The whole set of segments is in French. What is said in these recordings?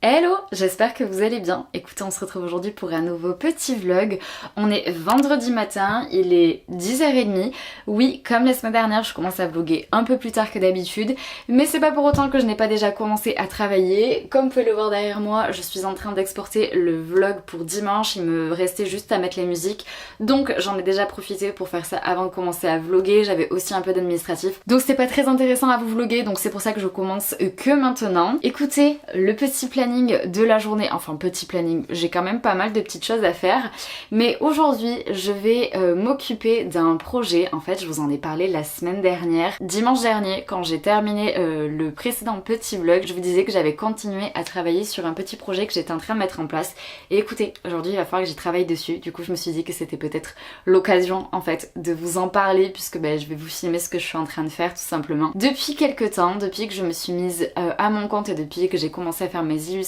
Hello, j'espère que vous allez bien. Écoutez, on se retrouve aujourd'hui pour un nouveau petit vlog. On est vendredi matin, il est 10h30. Oui, comme la semaine dernière, je commence à vlogger un peu plus tard que d'habitude, mais c'est pas pour autant que je n'ai pas déjà commencé à travailler. Comme vous pouvez le voir derrière moi, je suis en train d'exporter le vlog pour dimanche. Il me restait juste à mettre les musiques, donc j'en ai déjà profité pour faire ça avant de commencer à vlogger. J'avais aussi un peu d'administratif, donc c'était pas très intéressant à vous vlogger, donc c'est pour ça que je commence que maintenant. Écoutez, le petit planning de la journée, enfin petit planning, j'ai quand même pas mal de petites choses à faire, mais aujourd'hui je vais m'occuper d'un projet. En fait, je vous en ai parlé la semaine dernière, dimanche dernier, quand j'ai terminé le précédent petit vlog. Je vous disais que j'avais continué à travailler sur un petit projet que j'étais en train de mettre en place, et écoutez, aujourd'hui il va falloir que j'y travaille dessus. Du coup je me suis dit que c'était peut-être l'occasion en fait de vous en parler, puisque je vais vous filmer ce que je suis en train de faire tout simplement. Depuis quelques temps, depuis que je me suis mise à mon compte et depuis que j'ai commencé à faire mes illustrations,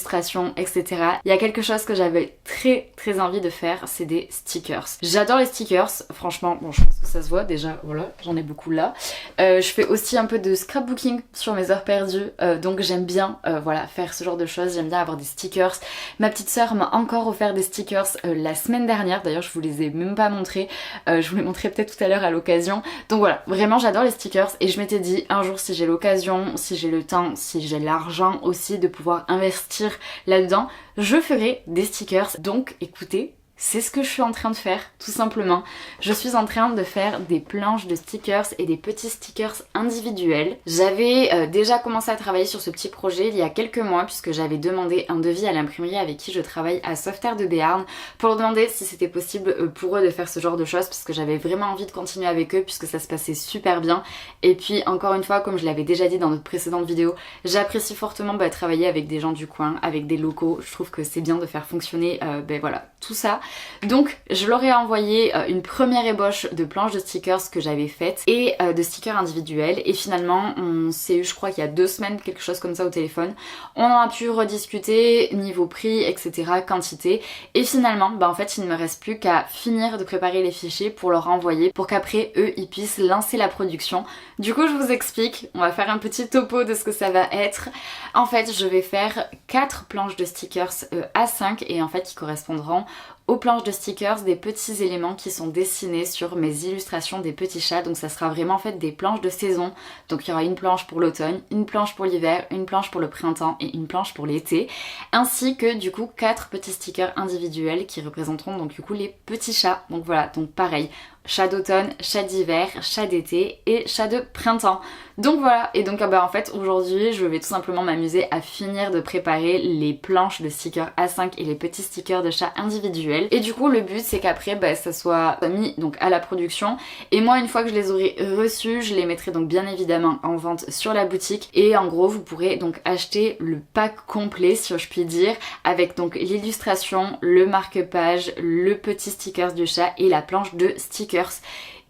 etc. Il y a quelque chose que j'avais très envie de faire, c'est des stickers. J'adore les stickers, franchement, bon je pense que ça se voit déjà, voilà, j'en ai beaucoup là. Je fais aussi un peu de scrapbooking sur mes heures perdues, donc j'aime bien voilà, faire ce genre de choses, j'aime bien avoir des stickers. Ma petite sœur m'a encore offert des stickers la semaine dernière, d'ailleurs je vous les ai même pas montrés, je vous les montrerai peut-être tout à l'heure à l'occasion. Donc voilà, vraiment j'adore les stickers et je m'étais dit un jour, si j'ai l'occasion, si j'ai le temps, si j'ai l'argent aussi de pouvoir investir là-dedans, je ferai des stickers. Donc écoutez, c'est ce que je suis en train de faire, tout simplement. Je suis en train de faire des planches de stickers et des petits stickers individuels. J'avais déjà commencé à travailler sur ce petit projet il y a quelques mois, puisque j'avais demandé un devis à l'imprimerie avec qui je travaille à Softair de Béarn, pour leur demander si c'était possible pour eux de faire ce genre de choses, parce que j'avais vraiment envie de continuer avec eux, puisque ça se passait super bien. Et puis encore une fois, comme je l'avais déjà dit dans notre précédente vidéo, j'apprécie fortement travailler avec des gens du coin, avec des locaux. Je trouve que c'est bien de faire fonctionner voilà, tout ça. Donc je leur ai envoyé une première ébauche de planche de stickers que j'avais faite et de stickers individuels, et finalement on s'est eu, je crois qu'il y a 2 semaines, quelque chose comme ça, au téléphone. On en a pu rediscuter niveau prix, etc., quantité, et finalement en fait il ne me reste plus qu'à finir de préparer les fichiers pour leur envoyer, pour qu'après eux ils puissent lancer la production. Du coup je vous explique, on va faire un petit topo de ce que ça va être. En fait je vais faire 4 planches de stickers A5, et en fait qui correspondront aux planches de stickers des petits éléments qui sont dessinés sur mes illustrations des petits chats. Donc ça sera vraiment en fait des planches de saison. Donc il y aura une planche pour l'automne, une planche pour l'hiver, une planche pour le printemps et une planche pour l'été, ainsi que du coup 4 petits stickers individuels qui représenteront donc du coup les petits chats. Donc voilà, donc pareil, chat d'automne, chat d'hiver, chat d'été et chat de printemps. Donc voilà, et donc en fait aujourd'hui je vais tout simplement m'amuser à finir de préparer les planches de stickers A5 et les petits stickers de chat individuels. Et du coup le but c'est qu'après ça soit mis donc à la production, et moi une fois que je les aurai reçus, je les mettrai donc bien évidemment en vente sur la boutique, et en gros vous pourrez donc acheter le pack complet, si je puis dire, avec donc l'illustration, le marque-page, le petit stickers du chat et la planche de stickers.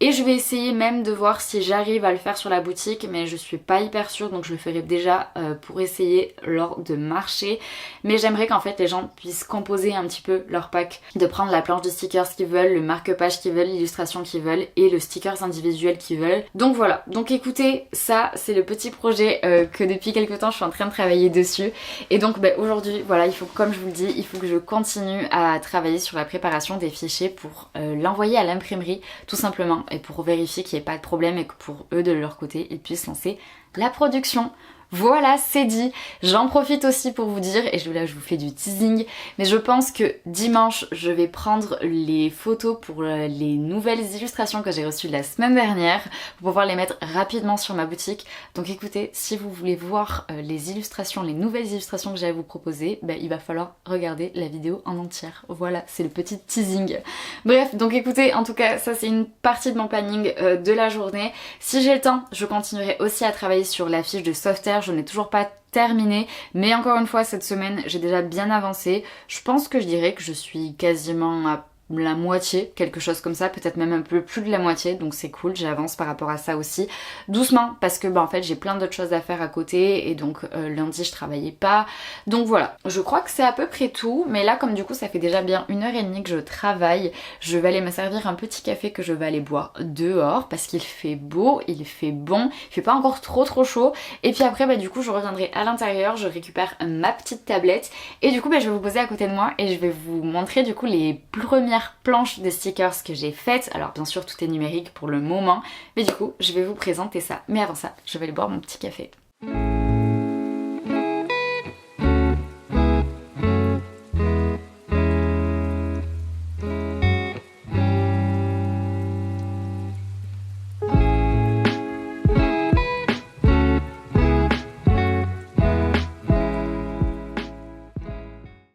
Et je vais essayer même de voir si j'arrive à le faire sur la boutique, mais je suis pas hyper sûre, donc je le ferai déjà pour essayer lors de marché. Mais j'aimerais qu'en fait les gens puissent composer un petit peu leur pack, de prendre la planche de stickers qu'ils veulent, le marque-page qu'ils veulent, l'illustration qu'ils veulent et le stickers individuel qu'ils veulent. Donc voilà, donc écoutez, ça c'est le petit projet que depuis quelques temps je suis en train de travailler dessus. Et donc aujourd'hui, voilà, il faut, comme je vous le dis, il faut que je continue à travailler sur la préparation des fichiers pour l'envoyer à l'imprimerie, tout simplement, et pour vérifier qu'il n'y ait pas de problème et que pour eux de leur côté ils puissent lancer la production. Voilà, c'est dit. J'en profite aussi pour vous dire, et là je vous fais du teasing, mais je pense que dimanche je vais prendre les photos pour les nouvelles illustrations que j'ai reçues la semaine dernière, pour pouvoir les mettre rapidement sur ma boutique. Donc écoutez, si vous voulez voir les illustrations, les nouvelles illustrations que j'ai à vous proposer, il va falloir regarder la vidéo en entière. Voilà, c'est le petit teasing. Bref, donc écoutez, en tout cas ça c'est une partie de mon planning de la journée. Si j'ai le temps, je continuerai aussi à travailler sur la fiche de Softair. Je n'ai toujours pas terminé, mais encore une fois cette semaine j'ai déjà bien avancé. Je pense que je dirais que je suis quasiment à la moitié, quelque chose comme ça, peut-être même un peu plus de la moitié, donc c'est cool, j'avance par rapport à ça aussi, doucement, parce que bah, en fait j'ai plein d'autres choses à faire à côté, et donc lundi je travaillais pas, donc voilà, je crois que c'est à peu près tout, mais là comme du coup ça fait déjà bien 1h30 que je travaille, je vais aller me servir un petit café que je vais aller boire dehors, parce qu'il fait beau, il fait bon, il fait pas encore trop chaud, et puis après bah du coup je reviendrai à l'intérieur, je récupère ma petite tablette, et du coup bah, je vais vous poser à côté de moi, et je vais vous montrer du coup les premières planches de stickers que j'ai faites. Alors bien sûr tout est numérique pour le moment, mais du coup je vais vous présenter ça. Mais avant ça, je vais aller boire mon petit café.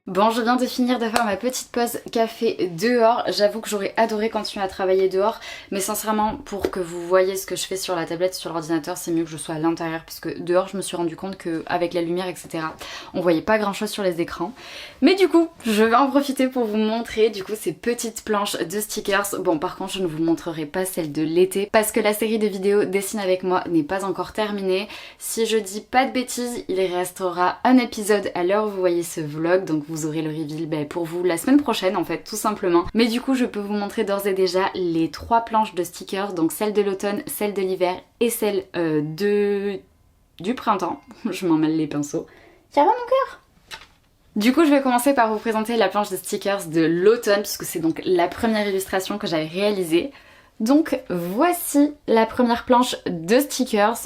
Bon, je viens de finir de faire ma petite pause café dehors. J'avoue que j'aurais adoré continuer à travailler dehors, mais sincèrement, pour que vous voyez ce que je fais sur la tablette, sur l'ordinateur, c'est mieux que je sois à l'intérieur, parce que dehors, je me suis rendu compte qu'avec la lumière, etc., on voyait pas grand chose sur les écrans. Mais du coup, je vais en profiter pour vous montrer du coup ces petites planches de stickers. Bon, par contre, je ne vous montrerai pas celle de l'été, parce que la série de vidéos Dessine avec moi n'est pas encore terminée. Si je dis pas de bêtises, il restera un épisode à l'heure où vous voyez ce vlog, donc vous aurez le reveal pour vous la semaine prochaine en fait, tout simplement. Mais du coup je peux vous montrer d'ores et déjà les 3 planches de stickers, donc celle de l'automne, celle de l'hiver et celle du printemps. Je m'en mêle les pinceaux. Ça va mon cœur? Du coup je vais commencer par vous présenter la planche de stickers de l'automne, puisque c'est donc la première illustration que j'avais réalisée. Donc voici la première planche de stickers.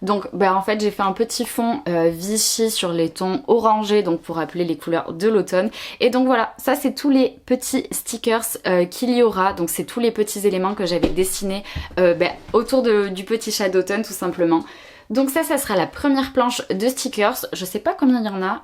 Donc bah en fait j'ai fait un petit fond Vichy sur les tons orangés, donc pour rappeler les couleurs de l'automne. Et donc voilà, ça c'est tous les petits stickers qu'il y aura. Donc c'est tous les petits éléments que j'avais dessinés autour du petit chat d'automne tout simplement. Donc ça sera la première planche de stickers. Je sais pas combien il y en a.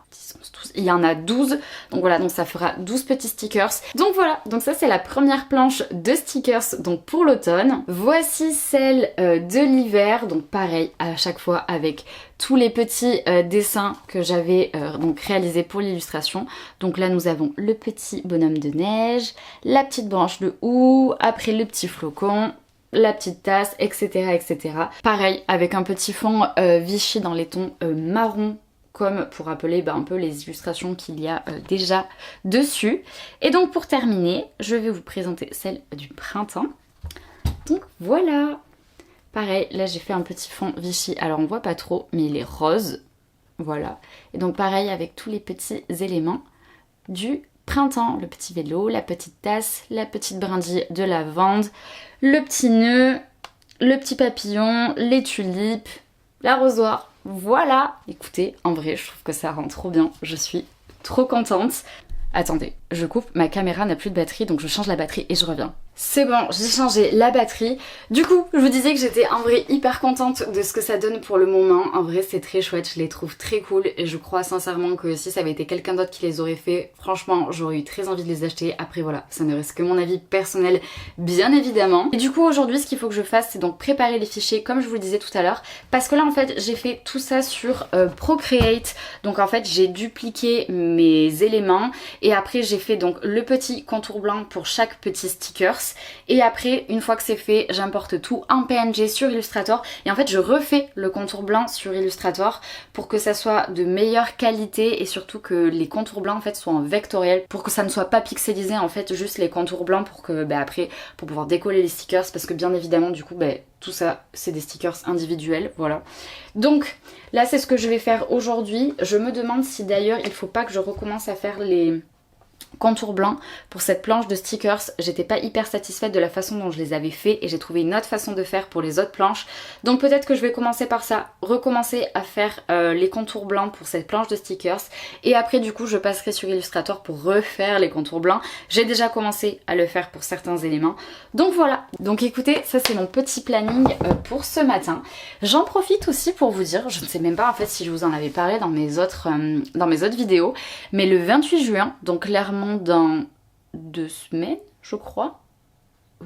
Il y en a 12. Donc voilà, donc ça fera 12 petits stickers. Donc voilà, donc ça c'est la première planche de stickers donc pour l'automne. Voici celle de l'hiver. Donc pareil, à chaque fois avec tous les petits dessins que j'avais donc réalisés pour l'illustration. Donc là nous avons le petit bonhomme de neige, la petite branche de houx, après le petit flocon, la petite tasse, etc. etc. Pareil, avec un petit fond Vichy dans les tons marron, comme pour rappeler un peu les illustrations qu'il y a déjà dessus. Et donc pour terminer, je vais vous présenter celle du printemps. Donc voilà. Pareil, là j'ai fait un petit fond Vichy, alors on voit pas trop, mais il est rose. Voilà. Et donc pareil avec tous les petits éléments du printemps, le petit vélo, la petite tasse, la petite brindille de lavande, le petit nœud, le petit papillon, les tulipes, l'arrosoir. Voilà. Écoutez, en vrai, je trouve que ça rend trop bien. Je suis trop contente. Attendez, je coupe, ma caméra n'a plus de batterie, donc je change la batterie et je reviens. C'est bon, j'ai changé la batterie. Du coup, je vous disais que j'étais en vrai hyper contente de ce que ça donne pour le moment. En vrai, c'est très chouette, je les trouve très cool et je crois sincèrement que si ça avait été quelqu'un d'autre qui les aurait fait, franchement, j'aurais eu très envie de les acheter. Après voilà, ça ne reste que mon avis personnel, bien évidemment. Et du coup, aujourd'hui, ce qu'il faut que je fasse, c'est donc préparer les fichiers, comme je vous le disais tout à l'heure, parce que là, en fait, j'ai fait tout ça sur Procreate. Donc en fait, j'ai dupliqué mes éléments et après, j'ai fait donc le petit contour blanc pour chaque petit stickers. Et après, une fois que c'est fait, j'importe tout en PNG sur Illustrator et en fait je refais le contour blanc sur Illustrator pour que ça soit de meilleure qualité et surtout que les contours blancs en fait soient en vectoriel pour que ça ne soit pas pixelisé en fait, juste les contours blancs pour que après pour pouvoir décoller les stickers, parce que bien évidemment du coup tout ça c'est des stickers individuels, voilà. Donc là c'est ce que je vais faire aujourd'hui. Je me demande si d'ailleurs il faut pas que je recommence à faire les contour blanc pour cette planche de stickers. J'étais pas hyper satisfaite de la façon dont je les avais fait et j'ai trouvé une autre façon de faire pour les autres planches, donc peut-être que je vais commencer par ça, recommencer à faire les contours blancs pour cette planche de stickers et après du coup je passerai sur Illustrator pour refaire les contours blancs. J'ai déjà commencé à le faire pour certains éléments, donc voilà. Donc écoutez, ça c'est mon petit planning pour ce matin. J'en profite aussi pour vous dire, je ne sais même pas en fait si je vous en avais parlé dans mes autres vidéos, mais le 28 juin, donc clairement dans 2 semaines je crois,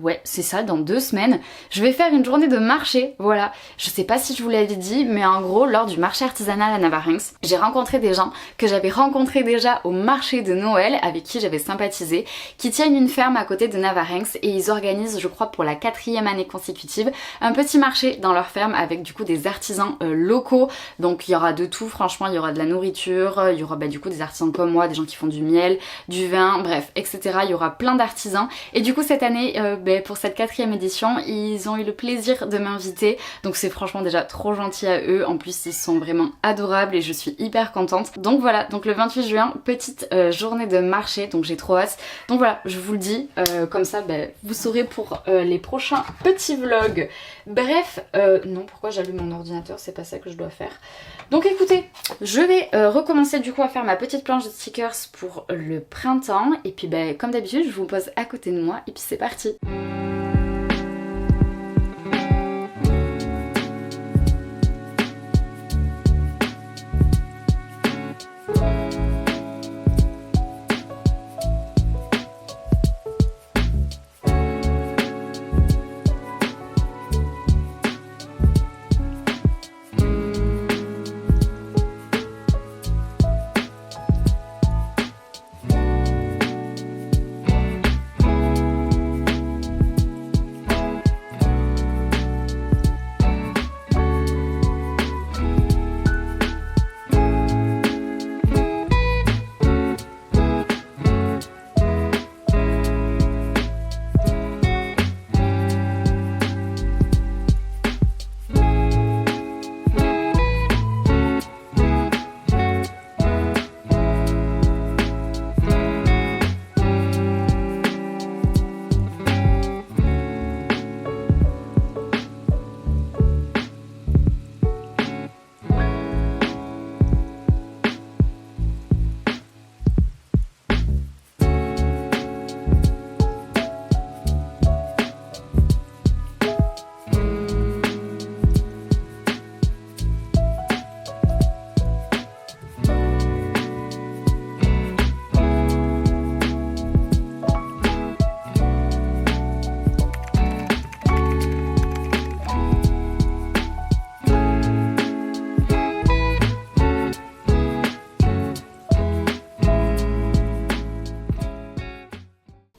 ouais c'est ça, dans 2 semaines, je vais faire une journée de marché, voilà. Je sais pas si je vous l'avais dit, mais en gros lors du marché artisanal à Navarinx, j'ai rencontré des gens que j'avais rencontrés déjà au marché de Noël, avec qui j'avais sympathisé, qui tiennent une ferme à côté de Navarinx et ils organisent, je crois pour la 4e année consécutive, un petit marché dans leur ferme avec du coup des artisans locaux. Donc il y aura de tout, franchement il y aura de la nourriture, il y aura du coup des artisans comme moi, des gens qui font du miel, du vin, bref etc. Il y aura plein d'artisans et du coup cette année pour cette 4e édition ils ont eu le plaisir de m'inviter, donc c'est franchement déjà trop gentil à eux, en plus ils sont vraiment adorables et je suis hyper contente. Donc voilà, donc le 28 juin, petite journée de marché, donc j'ai trop hâte. Donc voilà, je vous le dis, comme ça vous saurez pour les prochains petits vlogs. Bref, non pourquoi j'allume mon ordinateur, c'est pas ça que je dois faire. Donc écoutez, je vais recommencer du coup à faire ma petite planche de stickers pour le printemps et puis comme d'habitude je vous pose à côté de moi et puis c'est parti.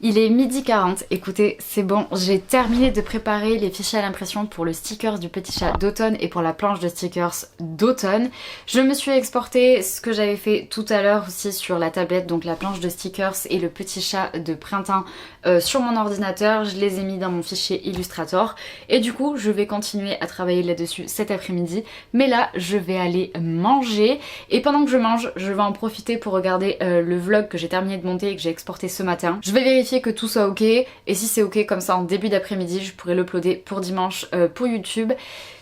Il est 12h40, écoutez, c'est bon, j'ai terminé de préparer les fichiers à l'impression pour le sticker du petit chat d'automne et pour la planche de stickers d'automne. Je me suis exporté ce que j'avais fait tout à l'heure aussi sur la tablette, donc la planche de stickers et le petit chat de printemps sur mon ordinateur. Je les ai mis dans mon fichier Illustrator et du coup je vais continuer à travailler là-dessus cet après-midi. Mais là je vais aller manger et pendant que je mange, je vais en profiter pour regarder le vlog que j'ai terminé de monter et que j'ai exporté ce matin. Je vais vérifier que tout soit ok et si c'est ok comme ça en début d'après-midi je pourrai l'uploader pour dimanche pour YouTube.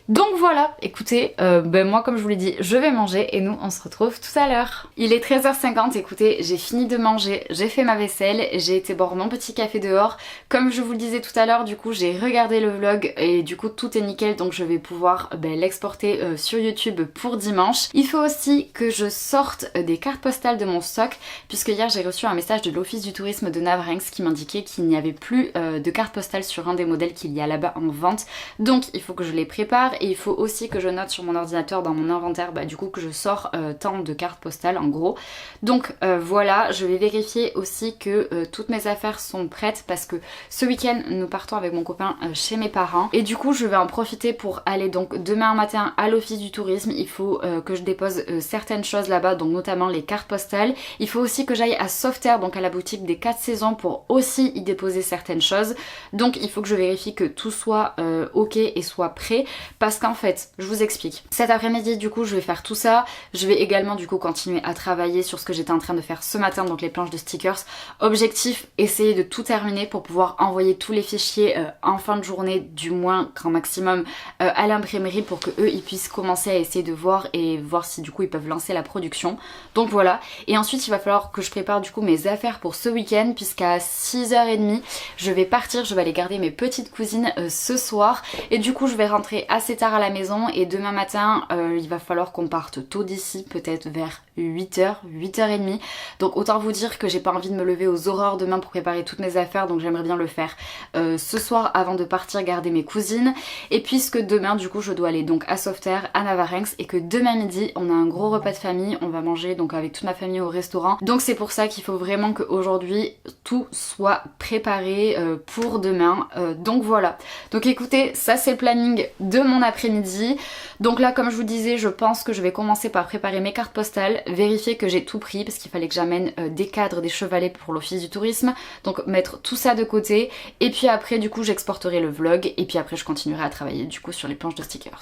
Donc voilà, écoutez, moi comme je vous l'ai dit, je vais manger et nous on se retrouve tout à l'heure. Il est 13h50, écoutez, j'ai fini de manger, j'ai fait ma vaisselle, j'ai été boire mon petit café dehors. Comme je vous le disais tout à l'heure, du coup j'ai regardé le vlog et du coup tout est nickel, donc je vais pouvoir l'exporter sur YouTube pour dimanche. Il faut aussi que je sorte des cartes postales de mon stock, puisque hier j'ai reçu un message de l'office du tourisme de Navarinx qui m'indiquait qu'il n'y avait plus de cartes postales sur un des modèles qu'il y a là-bas en vente. Donc il faut que je les prépare. Et il faut aussi que je note sur mon ordinateur dans mon inventaire du coup que je sors tant de cartes postales en gros. Donc voilà, je vais vérifier aussi que toutes mes affaires sont prêtes parce que ce week-end nous partons avec mon copain chez mes parents et du coup je vais en profiter pour aller donc demain matin à l'office du tourisme. Il faut que je dépose certaines choses là-bas, donc notamment les cartes postales. Il faut aussi que j'aille à Softair, donc à la boutique des 4 saisons pour aussi y déposer certaines choses. Donc il faut que je vérifie que tout soit ok et soit prêt parce qu'en fait, je vous explique. Cet après-midi, du coup, je vais faire tout ça. Je vais également, du coup, continuer à travailler sur ce que j'étais en train de faire ce matin, donc les planches de stickers. Objectif, essayer de tout terminer pour pouvoir envoyer tous les fichiers en fin de journée, du moins grand maximum, à l'imprimerie pour que eux, ils puissent commencer à essayer de voir et voir si, du coup, ils peuvent lancer la production. Donc voilà. Et ensuite, il va falloir que je prépare, du coup, mes affaires pour ce week-end, puisqu'à 6h30, je vais partir. Je vais aller garder mes petites cousines ce soir. Et du coup, je vais rentrer assez assez tard à la maison et demain matin il va falloir qu'on parte tôt d'ici, peut-être vers 8h, 8h30. Donc autant vous dire que j'ai pas envie de me lever aux aurores demain pour préparer toutes mes affaires, donc j'aimerais bien le faire ce soir avant de partir garder mes cousines. Et puisque demain du coup je dois aller donc à Sauveterre, à Navarinx, et que demain midi on a un gros repas de famille, on va manger donc avec toute ma famille au restaurant. Donc c'est pour ça qu'il faut vraiment qu'aujourd'hui tout soit préparé pour demain. Donc voilà. Donc écoutez, ça c'est le planning de mon après-midi. Donc là comme je vous disais, je pense que je vais commencer par préparer mes cartes postales, vérifier que j'ai tout pris parce qu'il fallait que j'amène des cadres, des chevalets pour l'office du tourisme. Donc mettre tout ça de côté et puis après du coup j'exporterai le vlog et puis après je continuerai à travailler du coup sur les planches de stickers.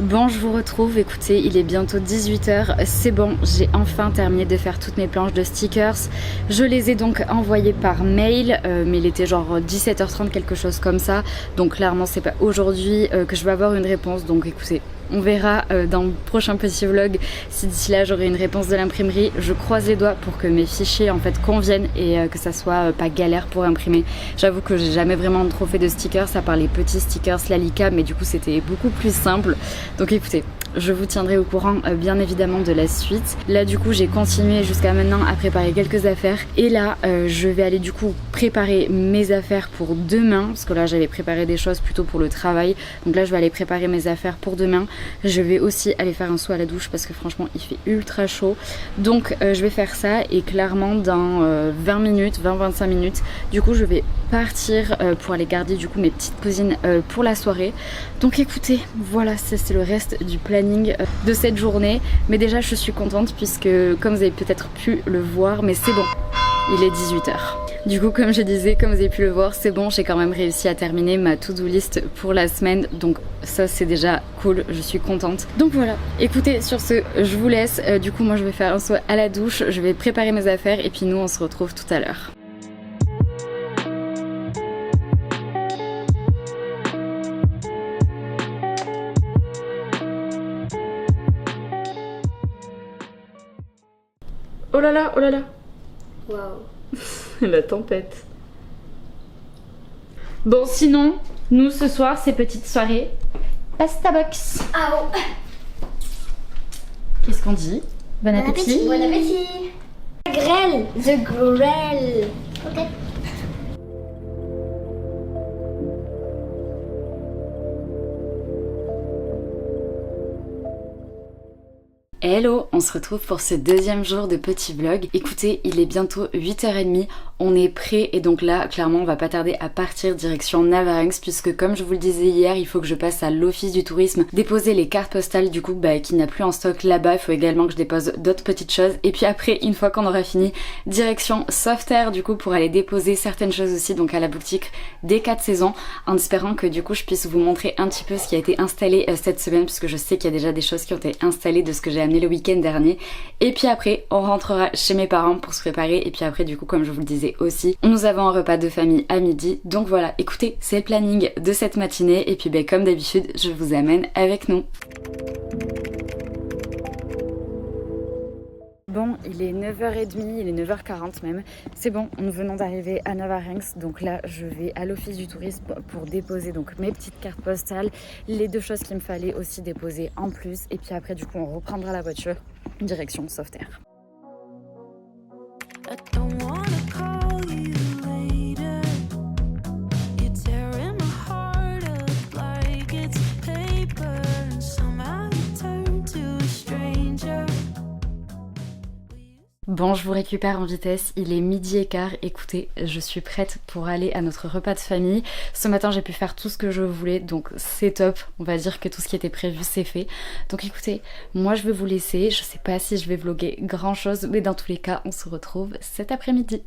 Bon, je vous retrouve, écoutez, il est bientôt 18h, c'est bon, j'ai enfin terminé de faire toutes mes planches de stickers. Je les ai donc envoyées par mail, mais il était genre 17h30, quelque chose comme ça. Donc clairement c'est pas aujourd'hui que je vais avoir une réponse, donc écoutez, on verra dans le prochain petit vlog si d'ici là j'aurai une réponse de l'imprimerie. Je croise les doigts pour que mes fichiers en fait conviennent et que ça soit pas galère pour imprimer. J'avoue que j'ai jamais vraiment trop fait de stickers à part les petits stickers Lalika, mais du coup c'était beaucoup plus simple. Donc écoutez, je vous tiendrai au courant bien évidemment de la suite. Là du coup j'ai continué jusqu'à maintenant à préparer quelques affaires et là je vais aller du coup préparer mes affaires pour demain, parce que là j'avais préparé des choses plutôt pour le travail. Donc là je vais aller préparer mes affaires pour demain. Je vais aussi aller faire un saut à la douche parce que franchement il fait ultra chaud. Donc je vais faire ça et clairement dans 20 minutes, 20-25 minutes, du coup je vais partir pour aller garder du coup mes petites cousines pour la soirée. Donc écoutez, voilà, c'est le reste du planning de cette journée. Mais déjà je suis contente puisque comme vous avez peut-être pu le voir, mais c'est bon, il est 18h. Du coup comme je disais, comme vous avez pu le voir, c'est bon, j'ai quand même réussi à terminer ma to-do list pour la semaine. Donc ça c'est déjà cool, je suis contente. Donc voilà, écoutez, sur ce je vous laisse. Du coup moi je vais faire un saut à la douche, je vais préparer mes affaires et puis nous on se retrouve tout à l'heure. Oh là là, oh là là. Waouh. La tempête. Bon sinon, nous ce soir c'est petite soirée pasta box. Ah oh. Qu'est-ce qu'on dit? Bon appétit. Bon appétit. Grêle. The grêle. Ok. Hello, on se retrouve pour ce deuxième jour de petit vlog. Écoutez, il est bientôt 8h30, on est prêt et donc là, clairement, on va pas tarder à partir direction Navarinx puisque comme je vous le disais hier, il faut que je passe à l'office du tourisme, déposer les cartes postales du coup qui n'a plus en stock là-bas. Il faut également que je dépose d'autres petites choses et puis après, une fois qu'on aura fini, direction Sauveterre du coup pour aller déposer certaines choses aussi donc à la boutique des 4 saisons, en espérant que du coup je puisse vous montrer un petit peu ce qui a été installé cette semaine puisque je sais qu'il y a déjà des choses qui ont été installées de ce que j'ai amené le week-end dernier. Et puis après on rentrera chez mes parents pour se préparer et puis après du coup comme je vous le disais aussi, nous avons un repas de famille à midi. Donc voilà, écoutez, c'est le planning de cette matinée et puis comme d'habitude je vous amène avec nous. Bon, il est 9h30, il est 9h40 même. C'est bon, nous venons d'arriver à Navarinx. Donc là, je vais à l'office du tourisme pour déposer donc mes petites cartes postales, les 2 choses qu'il me fallait aussi déposer en plus. Et puis après, du coup, on reprendra la voiture direction Sauveterre. Bon, je vous récupère en vitesse, il est 12h15, écoutez, je suis prête pour aller à notre repas de famille. Ce matin, j'ai pu faire tout ce que je voulais, donc c'est top, on va dire que tout ce qui était prévu, c'est fait. Donc écoutez, moi je vais vous laisser, je sais pas si je vais vlogger grand chose, mais dans tous les cas, on se retrouve cet après-midi.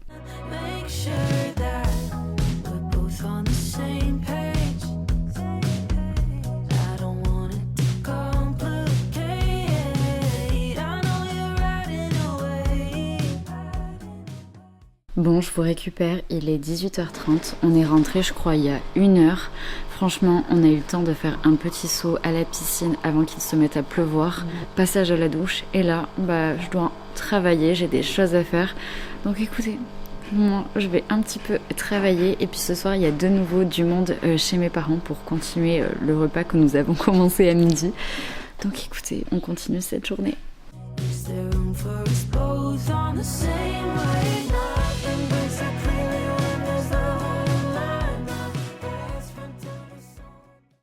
Bon, je vous récupère, il est 18h30, on est rentré je crois il y a 1 heure. Franchement, on a eu le temps de faire un petit saut à la piscine avant qu'il se mette à pleuvoir. Passage à la douche et là, je dois travailler, j'ai des choses à faire. Donc écoutez, moi je vais un petit peu travailler et puis ce soir il y a de nouveau du monde chez mes parents pour continuer le repas que nous avons commencé à midi. Donc écoutez, on continue cette journée.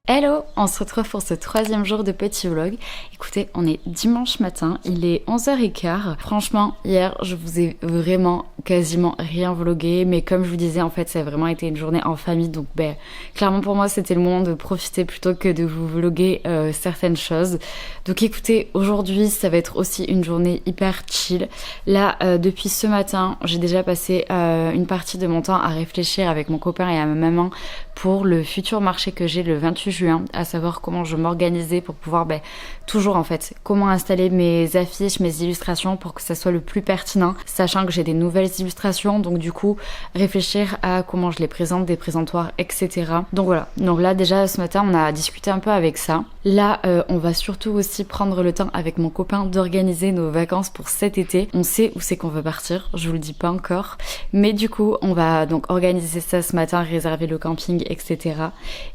Hello, on se retrouve pour ce 3e jour de petit vlog. Écoutez, on est dimanche matin, il est 11h15. Franchement, hier, je vous ai vraiment quasiment rien vlogué, mais comme je vous disais, en fait, ça a vraiment été une journée en famille, donc clairement pour moi, c'était le moment de profiter plutôt que de vous vloguer certaines choses. Donc écoutez, aujourd'hui, ça va être aussi une journée hyper chill. Là, depuis ce matin, j'ai déjà passé une partie de mon temps à réfléchir avec mon copain et à ma maman pour le futur marché que j'ai le 28 juin, à savoir comment je m'organisais pour pouvoir toujours en fait, comment installer mes affiches, mes illustrations pour que ça soit le plus pertinent, sachant que j'ai des nouvelles illustrations, donc du coup réfléchir à comment je les présente, des présentoirs, etc. Donc voilà, donc là déjà ce matin on a discuté un peu avec ça. Là on va surtout aussi prendre le temps avec mon copain d'organiser nos vacances pour cet été. On sait où c'est qu'on veut partir, je vous le dis pas encore, mais du coup on va donc organiser ça ce matin, réserver le camping, etc.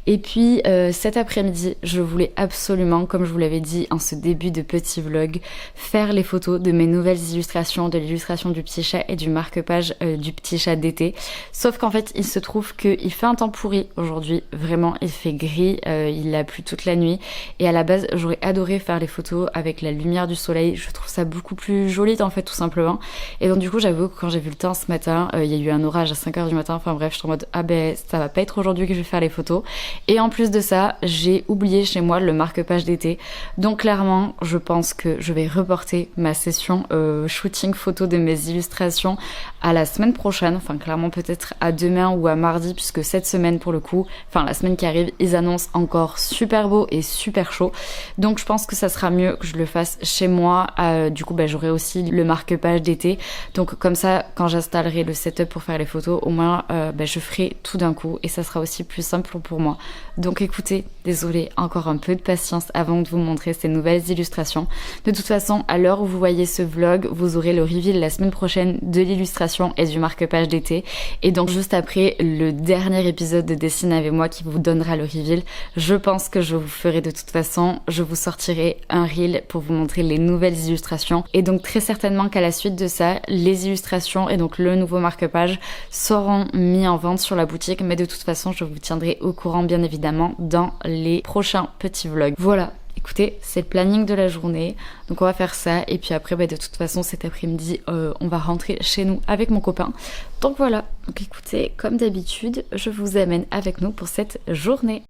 Et puis cet après-midi, je voulais absolument, comme je vous l'avais dit en ce début de petit vlog, faire les photos de mes nouvelles illustrations, de l'illustration du petit chat et du marque-page du petit chat d'été. Sauf qu'en fait, il se trouve qu'il fait un temps pourri aujourd'hui. Vraiment, il fait gris, il a plu toute la nuit. Et à la base, j'aurais adoré faire les photos avec la lumière du soleil. Je trouve ça beaucoup plus joli en fait, tout simplement. Et donc du coup, j'avoue que quand j'ai vu le temps ce matin, il y a eu un orage à 5h du matin. Enfin bref, je suis en mode, ça va pas être aujourd'hui que je vais faire les photos. Et en plus de ça, j'ai oublié chez moi le marque-page d'été. Donc clairement, je pense que je vais reporter ma session shooting photo de mes illustrations à la semaine prochaine. Enfin clairement peut-être à demain ou à mardi, puisque cette semaine pour le coup, enfin la semaine qui arrive, ils annoncent encore super beau et super chaud. Donc je pense que ça sera mieux que je le fasse chez moi. Du coup j'aurai aussi le marque-page d'été. Donc comme ça, quand j'installerai le setup pour faire les photos, au moins je ferai tout d'un coup et ça sera aussi plus simple pour moi. Donc écoutez, désolée, encore un peu de patience avant de vous montrer ces nouvelles illustrations. De toute façon, à l'heure où vous voyez ce vlog, vous aurez le reveal la semaine prochaine de l'illustration et du marque-page d'été. Et donc juste après le dernier épisode de Dessine avec moi qui vous donnera le reveal, je pense que je vous ferai de toute façon, je vous sortirai un reel pour vous montrer les nouvelles illustrations. Et donc très certainement qu'à la suite de ça, les illustrations et donc le nouveau marque-page seront mis en vente sur la boutique. Mais de toute façon, je vous tiendrai au courant bien évidemment dans les prochains petits vlogs. Voilà, écoutez, c'est le planning de la journée, donc on va faire ça et puis après de toute façon cet après-midi on va rentrer chez nous avec mon copain. Donc voilà, donc écoutez, comme d'habitude, je vous amène avec nous pour cette journée.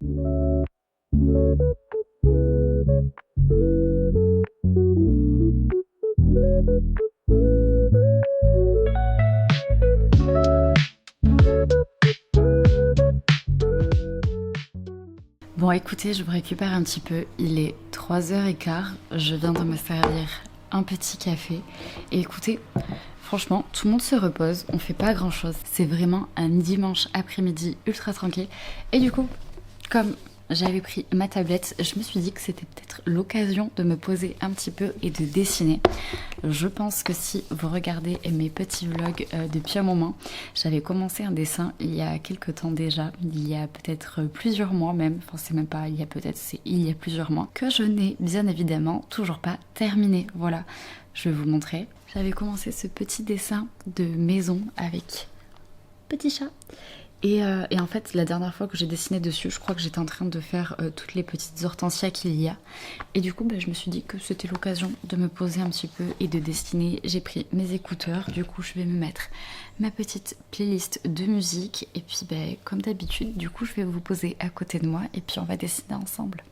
Bon écoutez, je vous récupère un petit peu, il est 3h15, je viens de me servir un petit café et écoutez, franchement tout le monde se repose, on fait pas grand chose, c'est vraiment un dimanche après-midi ultra tranquille et du coup, comme j'avais pris ma tablette, je me suis dit que c'était peut-être l'occasion de me poser un petit peu et de dessiner. Je pense que si vous regardez mes petits vlogs depuis un moment, j'avais commencé un dessin il y a quelques temps déjà, il y a peut-être plusieurs mois même, enfin c'est même pas il y a peut-être, c'est il y a plusieurs mois, que je n'ai bien évidemment toujours pas terminé. Voilà, je vais vous montrer. J'avais commencé ce petit dessin de maison avec petit chat. Et en fait, la dernière fois que j'ai dessiné dessus, je crois que j'étais en train de faire toutes les petites hortensias qu'il y a. Et du coup, je me suis dit que c'était l'occasion de me poser un petit peu et de dessiner. J'ai pris mes écouteurs, du coup je vais me mettre ma petite playlist de musique. Et puis comme d'habitude, du coup je vais vous poser à côté de moi et puis on va dessiner ensemble.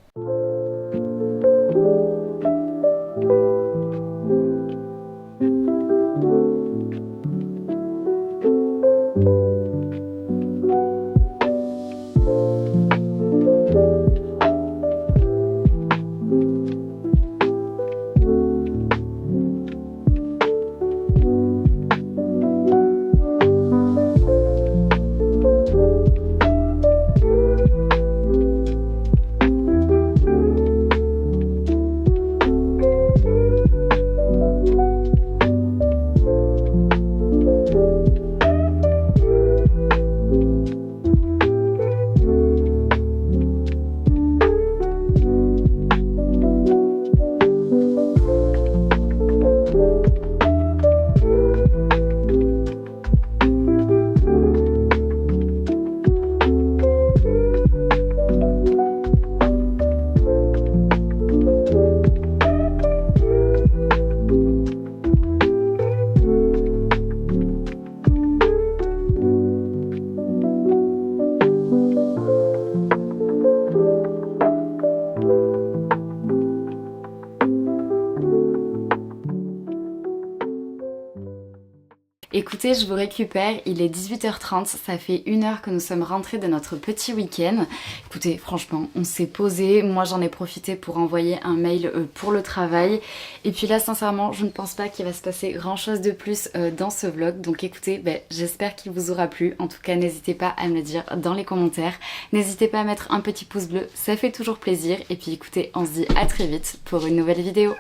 Écoutez, je vous récupère, il est 18h30, ça fait 1 heure que nous sommes rentrés de notre petit week-end. Écoutez, franchement, on s'est posé, moi j'en ai profité pour envoyer un mail pour le travail. Et puis là, sincèrement, je ne pense pas qu'il va se passer grand chose de plus dans ce vlog. Donc écoutez, j'espère qu'il vous aura plu. En tout cas, n'hésitez pas à me le dire dans les commentaires. N'hésitez pas à mettre un petit pouce bleu, ça fait toujours plaisir. Et puis écoutez, on se dit à très vite pour une nouvelle vidéo.